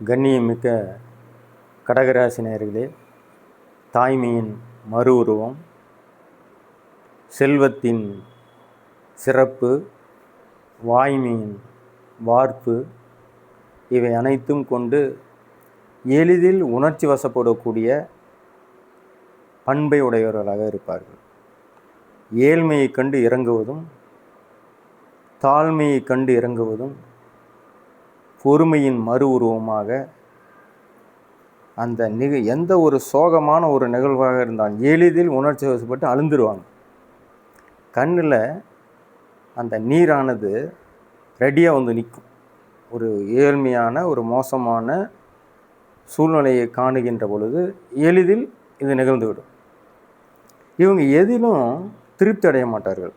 கண்ணியமிக்க கடகராசி நேயர்களே, தாய்மையின் மறு உருவம், செல்வத்தின் சிறப்பு, வாய்மையின் வார்ப்பு, இவை அனைத்தும் கொண்டு எளிதில் உணர்ச்சி வசப்படக்கூடிய பண்பை உடையவர்களாக இருப்பார்கள். ஏழ்மையை கண்டு இறங்குவதும், தாழ்மையை கண்டு இறங்குவதும், பொறுமையின் மறு உருவமாக அந்த எந்த ஒரு சோகமான ஒரு நிகழ்வாக இருந்தாலும் எளிதில் உணர்ச்சி வசப்பட்டு அழுந்துருவாங்க. கண்ணில் அந்த நீரானது ரெடியாக வந்து நிற்கும். ஒரு ஏழ்மையான ஒரு மோசமான சூழ்நிலையை காணுகின்ற பொழுது எளிதில் இது நிகழ்ந்துவிடும். இவங்க எதிலும் திருப்தி அடைய மாட்டார்கள்.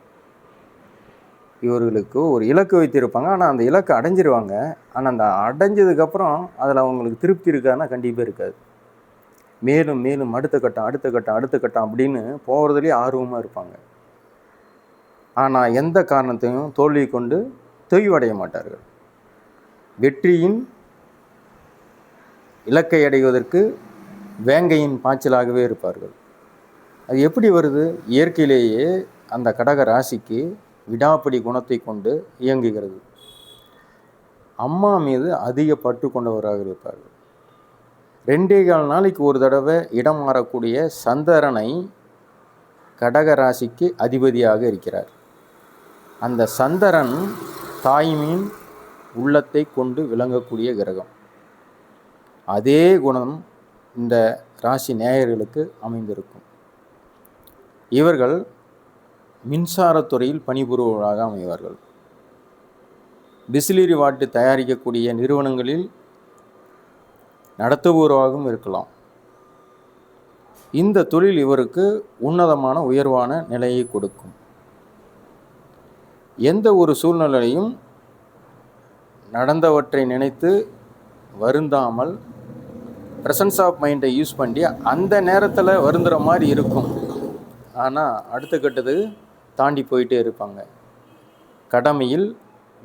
இவர்களுக்கு ஒரு இலக்கு வைத்திருப்பாங்க, ஆனால் அந்த இலக்கை அடைஞ்சிருவாங்க. ஆனால் அந்த அடைஞ்சதுக்கப்புறம் அதில் அவங்களுக்கு திருப்தி இருக்காதுன்னா கண்டிப்பாக இருக்காது. மேலும் மேலும் அடுத்த கட்டம் அப்படின்னு போகிறதுலேயே ஆர்வமாக இருப்பாங்க. ஆனால் எந்த காரணத்தையும் தோல்வி கொண்டு தொய்வடைய மாட்டார்கள். வெற்றியின் இலக்கை அடைவதற்கு வேங்கையின் பாய்ச்சலாகவே இருப்பார்கள். அது எப்படி வருது? இயற்கையிலேயே அந்த கடக ராசிக்கு விடாப்பிடி குணத்தை கொண்டு இயங்குகிறது. அம்மா மீது அதிக பற்று கொண்டவராக இருப்பார்கள். 2.25 நாளைக்கு ஒரு தடவை இடம் மாறக்கூடிய சந்திரனை கடக ராசிக்கு அதிபதியாக இருக்கிறார். அந்த சந்திரன் தாய்மையின் உள்ளத்தை கொண்டு விளங்கக்கூடிய கிரகம். அதே குணம் இந்த ராசி நேயர்களுக்கு அமைந்திருக்கும். இவர்கள் மின்சாரத்துறையில் பணிபுரிவர்களாக அமைவார்கள். டிஸ்டிலரி வாட்டு தயாரிக்கக்கூடிய நிறுவனங்களில் நடத்துபவராகவும் இருக்கலாம். இந்த தொழில் இவருக்கு உன்னதமான உயர்வான நிலையை கொடுக்கும். எந்த ஒரு சூழ்நிலையும் நடந்தவற்றை நினைத்து வருந்தாமல் ப்ரெசன்ஸ் ஆஃப் மைண்டை யூஸ் பண்ணி அந்த நேரத்தில் வருந்துகிற மாதிரி இருக்கும். ஆனால் அடுத்த கட்டத்துக்கு தாண்டி போயிட்டே இருப்பாங்க. கடமையில்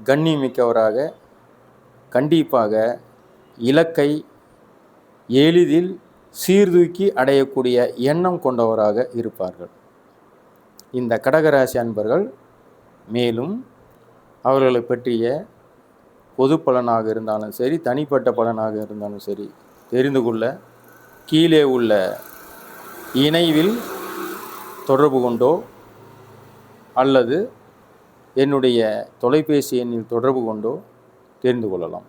கண்ணியமிக்கவராக, கண்டிப்பாக இலக்கை எளிதில் சீர்தூக்கி அடையக்கூடிய எண்ணம் கொண்டவராக இருப்பார்கள். இந்த கடகராசி அன்பர்கள் மேலும் அவர்களை பற்றிய பொது பலனாக இருந்தாலும் சரி, தனிப்பட்ட பலனாக இருந்தாலும் சரி தெரிந்து கொள்ள கீழே உள்ள இணைவில் தொடர்பு கொண்டோ அல்லது என்னுடைய தொலைபேசி எண்ணில் தொடர்பு கொண்டோ தெரிந்து கொள்ளலாம்.